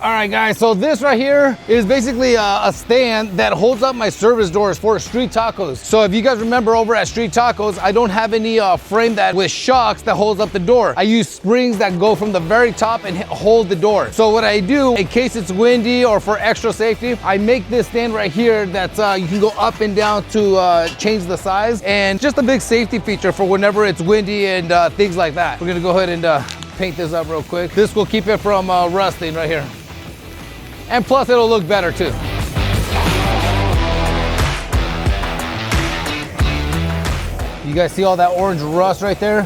All right, guys, so this right here is basically a stand that holds up my service doors for street tacos. So if you guys remember over at Street Tacos, I don't have any frame that with shocks that holds up the door. I use springs that go from the very top and hold the door. So what I do, in case it's windy or for extra safety, I make this stand right here that you can go up and down to change the size, and just a big safety feature for whenever it's windy and things like that. We're gonna go ahead and paint this up real quick. This will keep it from rusting right here. And plus it'll look better too. You guys see all that orange rust right there?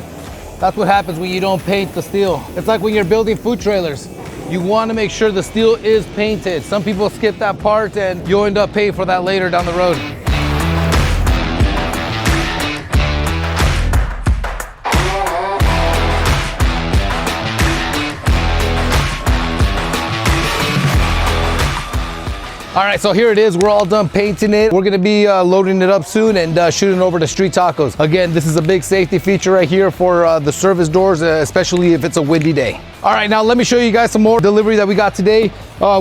That's what happens when you don't paint the steel. It's like when you're building food trailers. You want to make sure the steel is painted. Some people skip that part and you'll end up paying for that later down the road. All right, so here it is. We're all done painting it. We're gonna be loading it up soon and shooting over to Street Tacos. Again, this is a big safety feature right here for the service doors, especially if it's a windy day. All right, now let me show you guys some more delivery that we got today.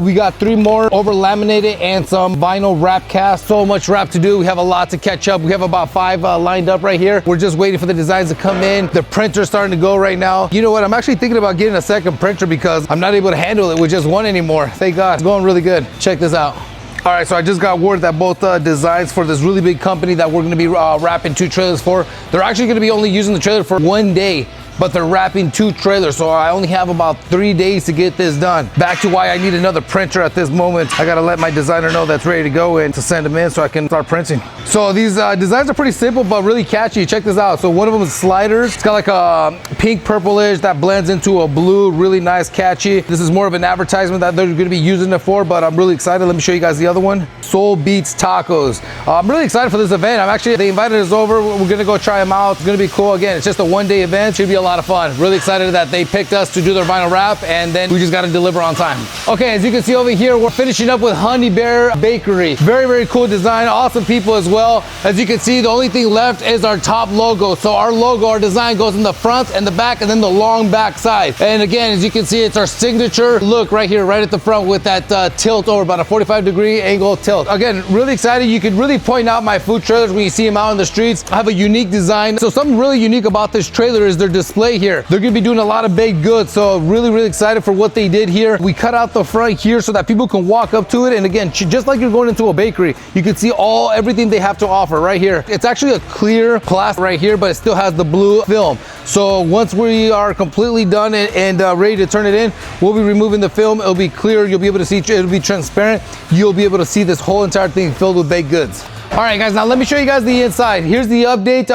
We got 3 more over laminated and some vinyl wrap cast. So much wrap to do. We have a lot to catch up. We have about 5 lined up right here. We're just waiting for the designs to come in. The printer's starting to go right now. You know what? I'm actually thinking about getting a second printer because I'm not able to handle it with just one anymore. Thank God. It's going really good. Check this out. All right, so I just got word that both designs for this really big company that we're gonna be wrapping 2 trailers for, they're actually gonna be only using the trailer for 1 day, but they're wrapping 2 trailers. So I only have about 3 days to get this done. Back to why I need another printer at this moment. I gotta let my designer know that's ready to go and to send them in so I can start printing. So these designs are pretty simple, but really catchy. Check this out. So one of them is sliders. It's got like a pink purplish that blends into a blue, really nice, catchy. This is more of an advertisement that they're gonna be using it for, but I'm really excited. Let me show you guys the other one. Soul Beats Tacos. I'm really excited for this event. They invited us over. We're gonna go try them out. It's gonna be cool. Again, it's just a 1-day event. Should be a lot of fun. Really excited that they picked us to do their vinyl wrap, and then we just got to deliver on time. Okay, as you can see over here, we're finishing up with Honey Bear Bakery. Very, very cool design. Awesome people as well. As you can see, the only thing left is our top logo. So our logo, our design goes in the front and the back, and then the long back side. And again, as you can see, it's our signature look right here, right at the front with that tilt over, about a 45-degree angle tilt. Again, really excited. You can really point out my food trailers when you see them out in the streets. I have a unique design. So something really unique about this trailer is their display here. They're gonna be doing a lot of baked goods, so really, really excited for what they did here. We cut out the front here so that people can walk up to it, and again, just like you're going into a bakery, you can see everything they have to offer right here. It's actually a clear plastic right here, but it still has the blue film. So once we are completely done and ready to turn it in, we'll be removing the film. It'll be clear. You'll be able to see, it'll be transparent. You'll be able to see this whole entire thing filled with baked goods. All right, guys, now let me show you guys the inside. Here's the update.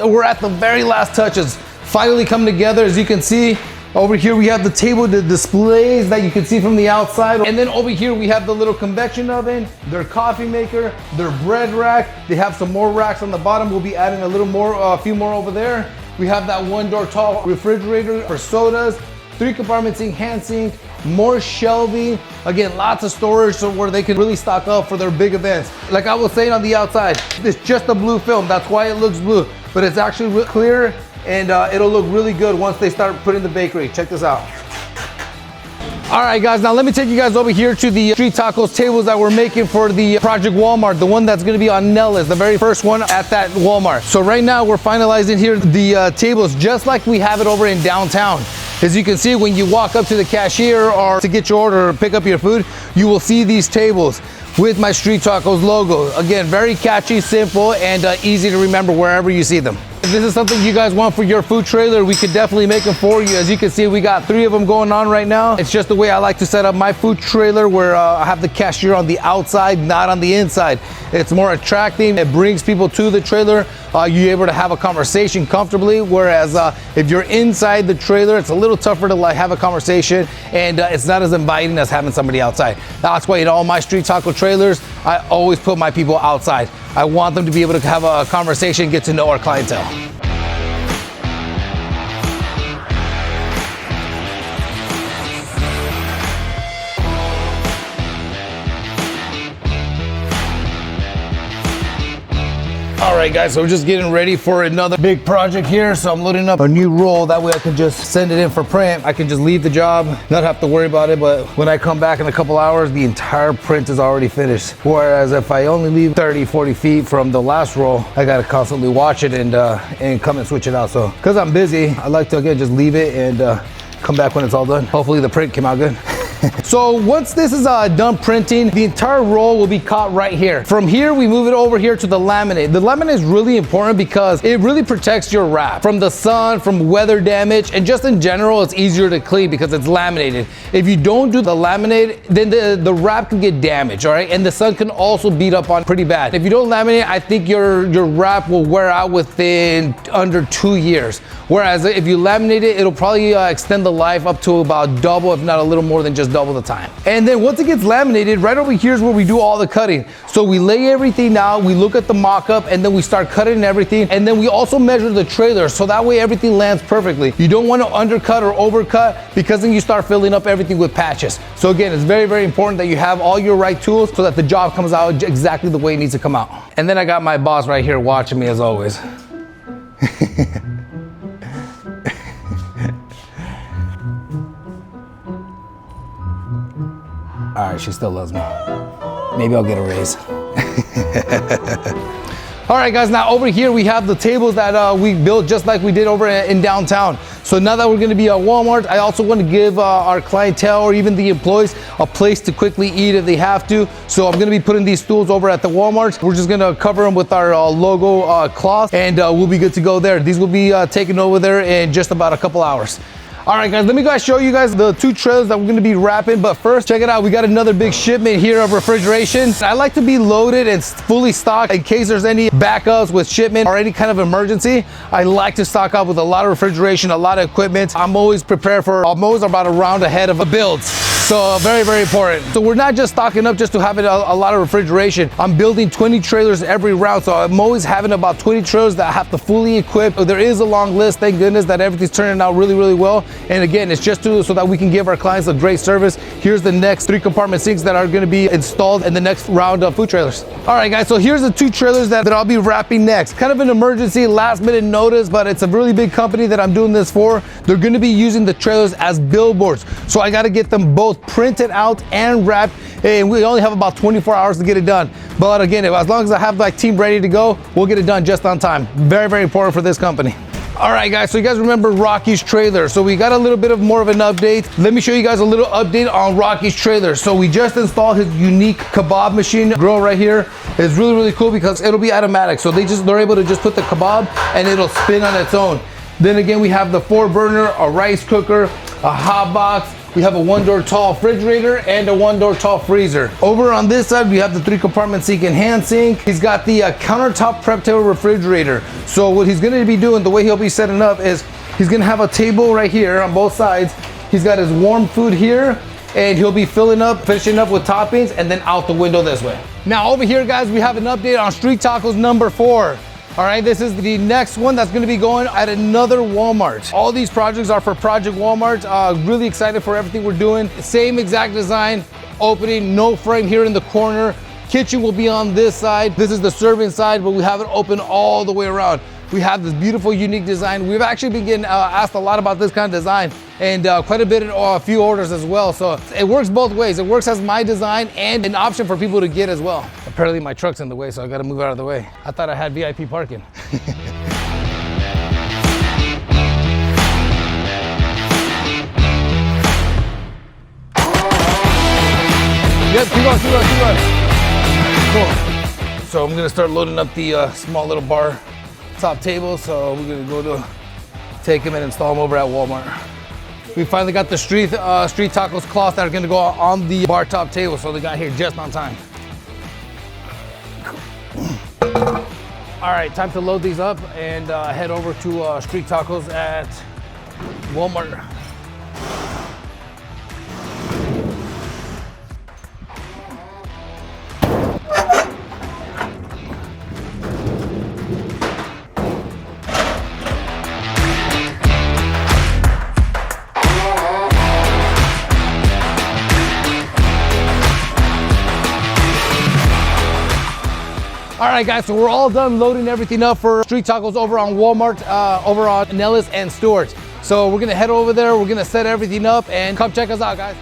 We're at the very last touches. Finally come together. As you can see over here, we have the table, the displays that you can see from the outside, and then over here we have the little convection oven, their coffee maker, their bread rack. They have some more racks on the bottom. We'll be adding a few more over there. We have that 1-door tall refrigerator for sodas, 3 compartment sink, hand sink, more shelving. Again, lots of storage so where they can really stock up for their big events. Like I was saying on the outside, it's just a blue film. That's why it looks blue, but it's actually clear. And it'll look really good once they start putting the bakery. Check this out. All right, guys, now let me take you guys over here to the Street Tacos tables that we're making for the Project Walmart, the one that's gonna be on Nellis, the very first one at that Walmart. So right now we're finalizing here the tables just like we have it over in downtown. As you can see, when you walk up to the cashier or to get your order or pick up your food, you will see these tables with my Street Tacos logo. Again, very catchy, simple, and easy to remember wherever you see them. If this is something you guys want for your food trailer, we could definitely make them for you. As you can see, we got 3 of them going on right now. It's just the way I like to set up my food trailer, where I have the cashier on the outside, not on the inside. It's more attractive. It brings people to the trailer. You're able to have a conversation comfortably, whereas if you're inside the trailer, it's a little tougher to have a conversation, and it's not as inviting as having somebody outside. That's why in all my Street Taco trailers, I always put my people outside. I want them to be able to have a conversation, get to know our clientele. All right, guys, so we're just getting ready for another big project here. So I'm loading up a new roll. That way I can just send it in for print. I can just leave the job, not have to worry about it. But when I come back in a couple hours, the entire print is already finished. Whereas if I only leave 30, 40 feet from the last roll, I got to constantly watch it and come and switch it out. So because I'm busy, I like to, again, just leave it and come back when it's all done. Hopefully the print came out good. So once this is done printing, the entire roll will be caught right here. From here, we move it over here to the laminate. The laminate is really important because it really protects your wrap from the sun, from weather damage, and just in general, it's easier to clean because it's laminated. If you don't do the laminate, then the wrap can get damaged, all right? And the sun can also beat up on pretty bad. If you don't laminate, I think your wrap will wear out within under 2 years. Whereas if you laminate it, it'll probably extend the life up to about double, if not a little more than just double the time. And then once it gets laminated, right over here is where we do all the cutting. So we lay everything out, we look at the mock-up, and then we start cutting everything. And then we also measure the trailer, so that way everything lands perfectly. You don't want to undercut or overcut because then you start filling up everything with patches. So again, it's very, very important that you have all your right tools so that the job comes out exactly the way it needs to come out. And then I got my boss right here watching me as always. All right, she still loves me. Maybe I'll get a raise. All right, guys, now over here we have the tables that we built just like we did over in downtown. So now that we're gonna be at Walmart, I also want to give our clientele or even the employees a place to quickly eat if they have to. So I'm gonna be putting these stools over at the Walmart. We're just gonna cover them with our logo cloth and we'll be good to go there. These will be taken over there in just about a couple hours. All right, guys, let me show you guys the 2 trailers that we're gonna be wrapping. But first, check it out. We got another big shipment here of refrigeration. I like to be loaded and fully stocked in case there's any backups with shipment or any kind of emergency. I like to stock up with a lot of refrigeration, a lot of equipment. I'm always prepared for, I'm always about a round ahead of a build. So very, very important. So we're not just stocking up just to have a lot of refrigeration. I'm building 20 trailers every round. So I'm always having about 20 trailers that I have to fully equip. There is a long list. Thank goodness that everything's turning out really, really well. And again, it's just so that we can give our clients a great service. Here's the next 3 compartment sinks that are gonna be installed in the next round of food trailers. All right, guys, so here's the 2 trailers that I'll be wrapping next. Kind of an emergency, last minute notice, but it's a really big company that I'm doing this for. They're gonna be using the trailers as billboards. So I gotta get them both printed out and wrapped, and we only have about 24 hours to get it done. But again, as long as I have my team ready to go, we'll get it done just on time. Very, very important for this company. All right, guys, so you guys remember Rocky's trailer. So we got a little bit of more of an update. Let me show you guys a little update on Rocky's trailer. So we just installed his unique kebab machine grill right here. It's really, really cool because it'll be automatic. So they're able to just put the kebab and it'll spin on its own. Then again, we have the 4-burner, a rice cooker, a hot box. We have a 1-door tall refrigerator and a 1-door tall freezer. Over on this side, we have the 3-compartment sink and hand sink. He's got the countertop prep table refrigerator. So what he's gonna be doing, the way he'll be setting up is he's gonna have a table right here on both sides. He's got his warm food here and he'll be finishing up with toppings and then out the window this way. Now over here, guys, we have an update on Street Tacos number 4. All right, this is the next one that's gonna be going at another Walmart. All these projects are for Project Walmart. Really excited for everything we're doing. Same exact design, opening, no frame here in the corner. Kitchen will be on this side. This is the serving side, but we have it open all the way around. We have this beautiful, unique design. We've actually been getting asked a lot about this kind of design and quite a bit, a few orders as well. So it works both ways. It works as my design and an option for people to get as well. Apparently my truck's in the way, so I gotta move out of the way. I thought I had VIP parking. Yep, keep going, keep going, keep going. Cool. So I'm gonna start loading up the small little bar top table. So we're gonna go to take them and install them over at Walmart. We finally got the street tacos cloth that are gonna go on the bar top table. So they got here just on time. All right, time to load these up and head over to Street Tacos at Walmart. All right, guys, so we're all done loading everything up for street tacos over on Walmart, over on Nellis and Stewart's. So we're gonna head over there, we're gonna set everything up, and come check us out, guys.